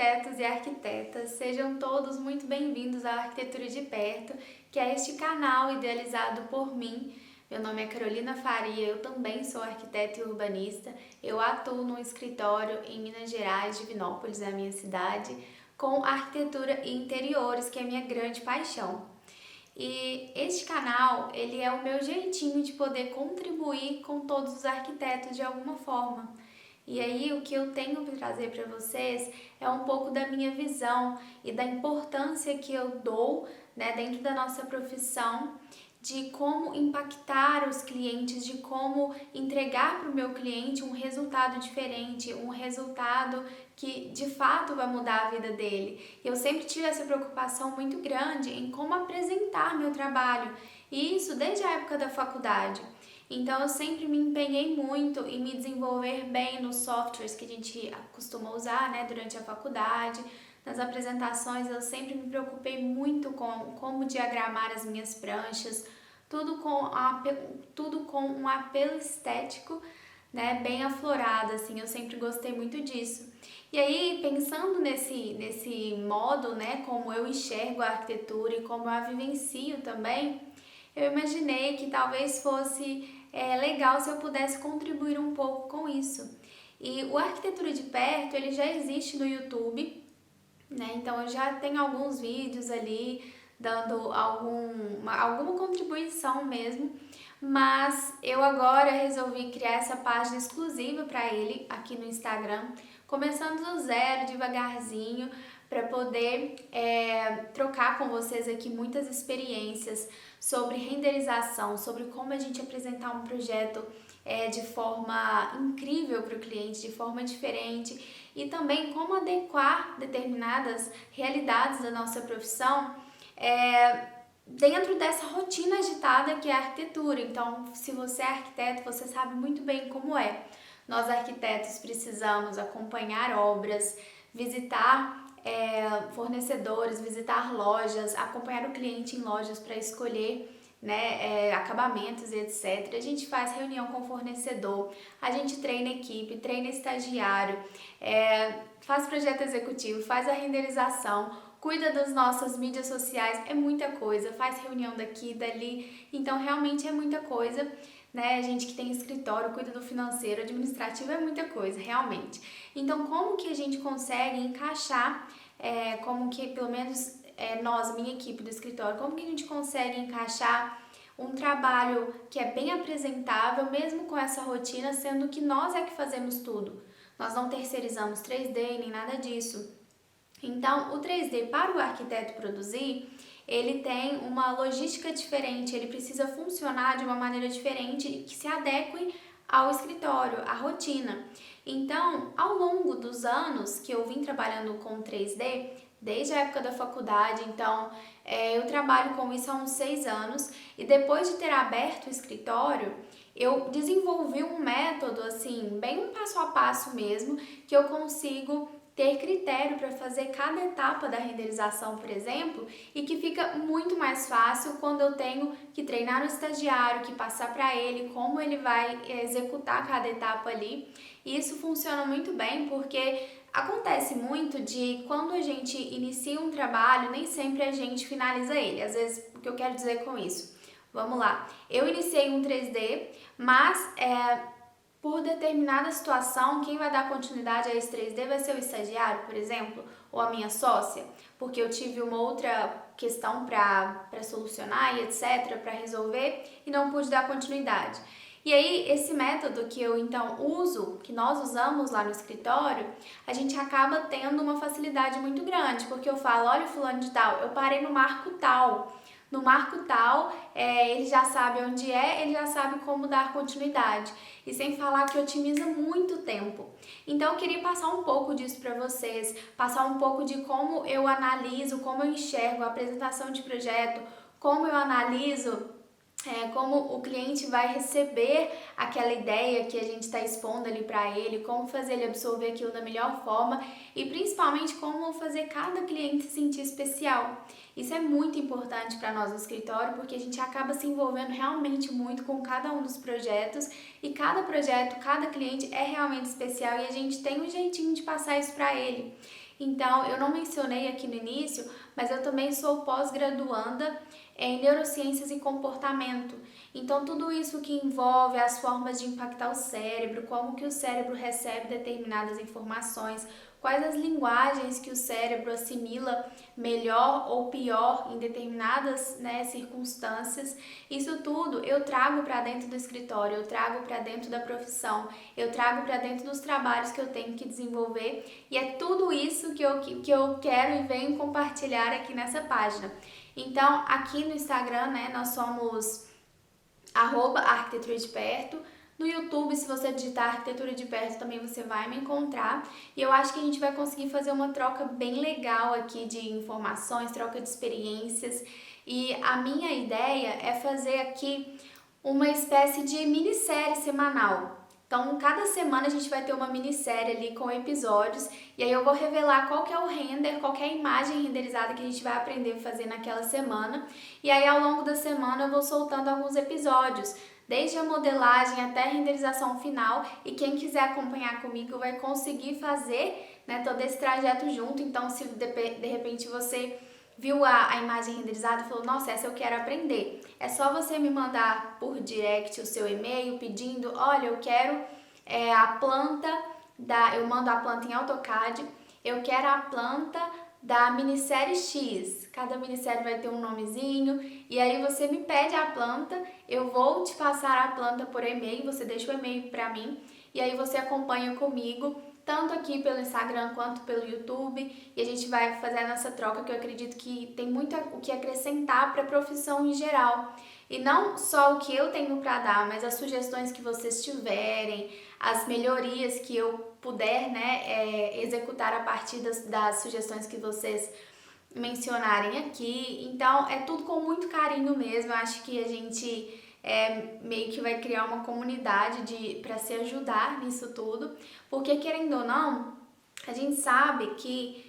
arquitetos e arquitetas, sejam todos muito bem-vindos ao Arquitetura de Perto, que é este canal idealizado por mim. Meu nome é Carolina Faria, eu também sou arquiteta e urbanista. Eu atuo num escritório em Minas Gerais, Divinópolis, é a minha cidade, com arquitetura e interiores, que é a minha grande paixão. E este canal, ele é o meu jeitinho de poder contribuir com todos os arquitetos de alguma forma. E aí o que eu tenho para trazer para vocês é um pouco da minha visão e da importância que eu dou, dentro da nossa profissão, de como impactar os clientes, de como entregar para o meu cliente um resultado diferente, um resultado que de fato vai mudar a vida dele. Eu sempre tive essa preocupação muito grande em como apresentar meu trabalho, e isso desde a época da faculdade. Então eu sempre me empenhei muito em me desenvolver bem nos softwares que a gente costuma usar, durante a faculdade. Nas apresentações eu sempre me preocupei muito com como diagramar as minhas pranchas, tudo com um apelo estético, bem aflorado, assim, eu sempre gostei muito disso. E aí, pensando nesse modo, como eu enxergo a arquitetura e como eu a vivencio também, eu imaginei que talvez fosse legal se eu pudesse contribuir um pouco com isso. E o Arquitetura de Perto, ele já existe no YouTube, então eu já tenho alguns vídeos ali dando alguma contribuição mesmo, mas eu agora resolvi criar essa página exclusiva para ele aqui no Instagram, começando do zero, devagarzinho, para poder trocar com vocês aqui muitas experiências sobre renderização, sobre como a gente apresentar um projeto de forma incrível para o cliente, de forma diferente, e também como adequar determinadas realidades da nossa profissão dentro dessa rotina agitada que é a arquitetura. Então, se você é arquiteto, você sabe muito bem como é. Nós arquitetos precisamos acompanhar obras, visitar fornecedores, visitar lojas, acompanhar o cliente em lojas para escolher acabamentos e etc. A gente faz reunião com o fornecedor, a gente treina equipe, treina estagiário, faz projeto executivo, faz a renderização, cuida das nossas mídias sociais, é muita coisa, faz reunião daqui e dali, então realmente é muita coisa. A gente que tem escritório, cuida do financeiro, administrativo, é muita coisa, realmente. Então, como que a gente consegue encaixar, como que, pelo menos nós, minha equipe do escritório, como que a gente consegue encaixar um trabalho que é bem apresentável, mesmo com essa rotina, sendo que nós é que fazemos tudo. Nós não terceirizamos 3D nem nada disso. Então, o 3D para o arquiteto produzir, ele tem uma logística diferente, ele precisa funcionar de uma maneira diferente que se adeque ao escritório, à rotina. Então, ao longo dos anos que eu vim trabalhando com 3D, desde a época da faculdade, então eu trabalho com isso há uns 6 anos, e depois de ter aberto o escritório, eu desenvolvi um método, assim, bem um passo a passo mesmo, que eu consigo ter critério para fazer cada etapa da renderização, por exemplo, e que fica muito mais fácil quando eu tenho que treinar o estagiário, que passar para ele como ele vai executar cada etapa ali. E isso funciona muito bem porque acontece muito de quando a gente inicia um trabalho, nem sempre a gente finaliza ele. Às vezes, o que eu quero dizer com isso? Vamos lá, eu iniciei um 3D, mas por determinada situação, quem vai dar continuidade a esse 3D vai ser o estagiário, por exemplo, ou a minha sócia, porque eu tive uma outra questão para solucionar e etc, para resolver, e não pude dar continuidade. E aí, esse método que eu então uso, que nós usamos lá no escritório, a gente acaba tendo uma facilidade muito grande, porque eu falo, olha, fulano de tal, eu parei no marco tal. No marco tal, ele já sabe onde ele já sabe como dar continuidade. E sem falar que otimiza muito tempo. Então eu queria passar um pouco disso para vocês, passar um pouco de como eu analiso, como eu enxergo a apresentação de projeto, como eu analiso como o cliente vai receber aquela ideia que a gente está expondo ali para ele, como fazer ele absorver aquilo da melhor forma e principalmente como fazer cada cliente se sentir especial. Isso é muito importante para nós no escritório porque a gente acaba se envolvendo realmente muito com cada um dos projetos e cada projeto, cada cliente é realmente especial e a gente tem um jeitinho de passar isso para ele. Então, eu não mencionei aqui no início, mas eu também sou pós-graduanda em neurociências e comportamento. Então, tudo isso que envolve as formas de impactar o cérebro, como que o cérebro recebe determinadas informações, quais as linguagens que o cérebro assimila melhor ou pior em determinadas, né, circunstâncias. Isso tudo eu trago para dentro do escritório, eu trago para dentro da profissão, eu trago para dentro dos trabalhos que eu tenho que desenvolver, e é tudo isso que eu quero e venho compartilhar aqui nessa página. Então, aqui no Instagram, né, nós somos @arquitetura de perto. No YouTube, se você digitar arquitetura de perto, também você vai me encontrar. E eu acho que a gente vai conseguir fazer uma troca bem legal aqui de informações, troca de experiências. E a minha ideia é fazer aqui uma espécie de minissérie semanal. Então, cada semana a gente vai ter uma minissérie ali com episódios, e aí eu vou revelar qual que é o render, qual que é a imagem renderizada que a gente vai aprender a fazer naquela semana. E aí, ao longo da semana, eu vou soltando alguns episódios, desde a modelagem até a renderização final, e quem quiser acompanhar comigo vai conseguir fazer, né, todo esse trajeto junto. Então, se de repente você viu a imagem renderizada e falou, nossa, essa eu quero aprender, é só você me mandar por direct o seu e-mail pedindo, olha, eu quero a planta eu mando a planta em AutoCAD, eu quero a planta da minissérie X, cada minissérie vai ter um nomezinho, e aí você me pede a planta, eu vou te passar a planta por e-mail, você deixa o e-mail para mim, e aí você acompanha comigo, tanto aqui pelo Instagram quanto pelo YouTube, e a gente vai fazendo essa troca que eu acredito que tem muito o que acrescentar para a profissão em geral. E não só o que eu tenho para dar, mas as sugestões que vocês tiverem, as melhorias que eu puder, né, executar a partir das sugestões que vocês mencionarem aqui. Então, é tudo com muito carinho mesmo. Eu acho que a gente meio que vai criar uma comunidade para se ajudar nisso tudo, porque querendo ou não, a gente sabe que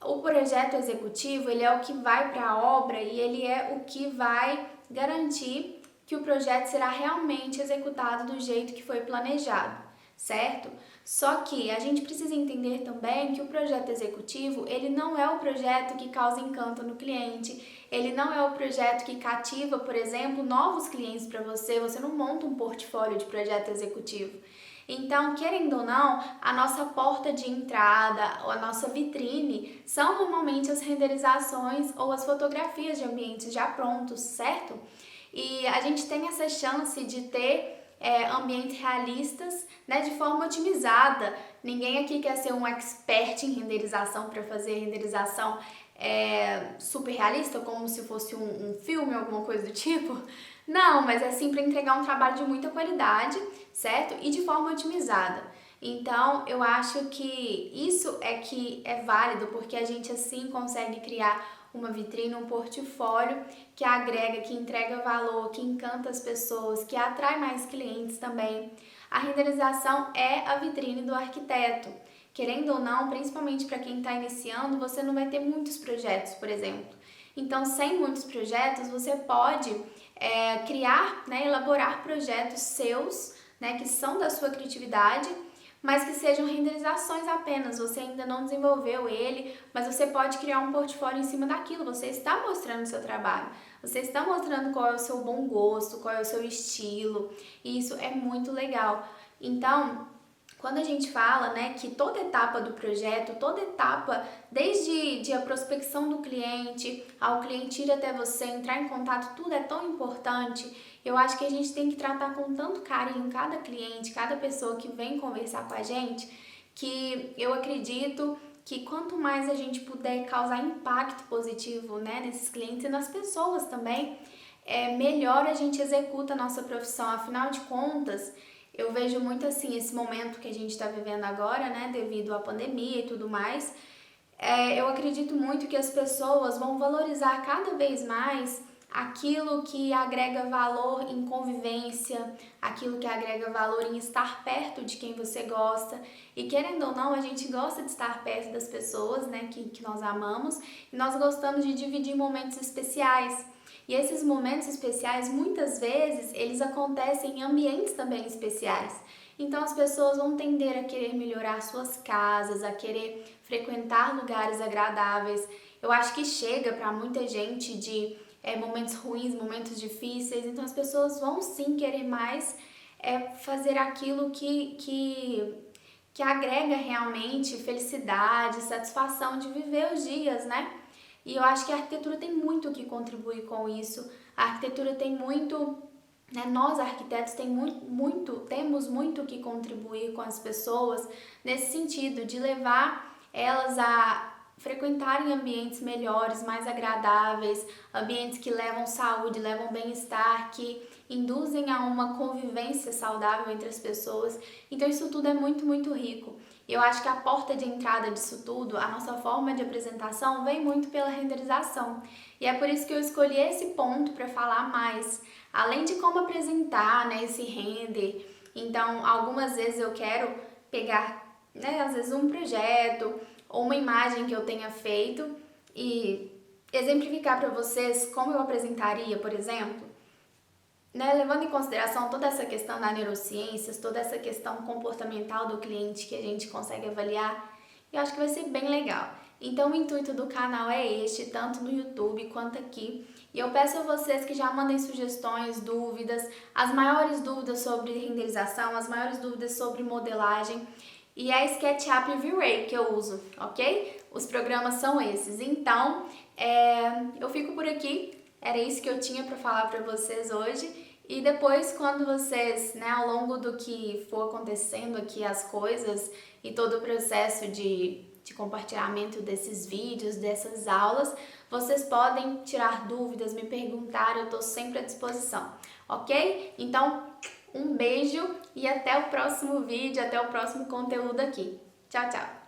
o projeto executivo, ele é o que vai para a obra e ele é o que vai garantir que o projeto será realmente executado do jeito que foi planejado, certo? Só que a gente precisa entender também que o projeto executivo, ele não é o projeto que causa encanto no cliente, ele não é o projeto que cativa, por exemplo, novos clientes para você, você não monta um portfólio de projeto executivo. Então, querendo ou não, a nossa porta de entrada ou a nossa vitrine são normalmente as renderizações ou as fotografias de ambientes já prontos, certo? E a gente tem essa chance de ter ambientes realistas, né, de forma otimizada. Ninguém aqui quer ser um expert em renderização para fazer renderização super realista, como se fosse um filme, alguma coisa do tipo. Não, mas é sim para entregar um trabalho de muita qualidade, certo? E de forma otimizada. Então, eu acho que isso que é válido, porque a gente assim consegue criar uma vitrine, um portfólio que agrega, que entrega valor, que encanta as pessoas, que atrai mais clientes também. A renderização é a vitrine do arquiteto. Querendo ou não, principalmente para quem está iniciando, você não vai ter muitos projetos, por exemplo. Então, sem muitos projetos, você pode criar, né, elaborar projetos seus, né, que são da sua criatividade, mas que sejam renderizações apenas. Você ainda não desenvolveu ele, mas você pode criar um portfólio em cima daquilo. Você está mostrando o seu trabalho, você está mostrando qual é o seu bom gosto, qual é o seu estilo, e isso é muito legal. Então, quando a gente fala, né, que toda etapa do projeto, toda etapa, desde a prospecção do cliente, ao cliente ir até você, entrar em contato, tudo é tão importante. Eu acho que a gente tem que tratar com tanto carinho cada cliente, cada pessoa que vem conversar com a gente, que eu acredito que quanto mais a gente puder causar impacto positivo, né, nesses clientes e nas pessoas também, melhor a gente executa a nossa profissão. Afinal de contas, eu vejo muito assim, esse momento que a gente está vivendo agora, né, devido à pandemia e tudo mais, eu acredito muito que as pessoas vão valorizar cada vez mais aquilo que agrega valor em convivência, aquilo que agrega valor em estar perto de quem você gosta. E querendo ou não, a gente gosta de estar perto das pessoas, né, que nós amamos, e nós gostamos de dividir momentos especiais. E esses momentos especiais, muitas vezes, eles acontecem em ambientes também especiais. Então as pessoas vão tender a querer melhorar suas casas, a querer frequentar lugares agradáveis. Eu acho que chega para muita gente de momentos ruins, momentos difíceis, então as pessoas vão sim querer mais fazer aquilo que agrega realmente felicidade, satisfação de viver os dias, né? E eu acho que a arquitetura tem muito que contribuir com isso. A arquitetura tem muito, né? Nós arquitetos temos muito que contribuir com as pessoas nesse sentido de levar elas a frequentarem ambientes melhores, mais agradáveis, ambientes que levam saúde, levam bem-estar, que induzem a uma convivência saudável entre as pessoas. Então isso tudo é muito, muito rico. E eu acho que a porta de entrada disso tudo, a nossa forma de apresentação, vem muito pela renderização. E é por isso que eu escolhi esse ponto para falar mais. Além de como apresentar, né, esse render, então algumas vezes eu quero pegar, né, às vezes um projeto ou uma imagem que eu tenha feito e exemplificar para vocês como eu apresentaria, por exemplo, né, levando em consideração toda essa questão da neurociências, toda essa questão comportamental do cliente que a gente consegue avaliar, eu acho que vai ser bem legal. Então o intuito do canal é este, tanto no YouTube quanto aqui. E eu peço a vocês que já mandem sugestões, dúvidas, as maiores dúvidas sobre renderização, as maiores dúvidas sobre modelagem. E é SketchUp e V-Ray que eu uso, ok? Os programas são esses. Então, eu fico por aqui. Era isso que eu tinha para falar para vocês hoje. E depois, quando vocês, né, ao longo do que for acontecendo aqui as coisas e todo o processo de compartilhamento desses vídeos, dessas aulas, vocês podem tirar dúvidas, me perguntar, eu estou sempre à disposição, ok? Então, um beijo e até o próximo vídeo, até o próximo conteúdo aqui. Tchau, tchau!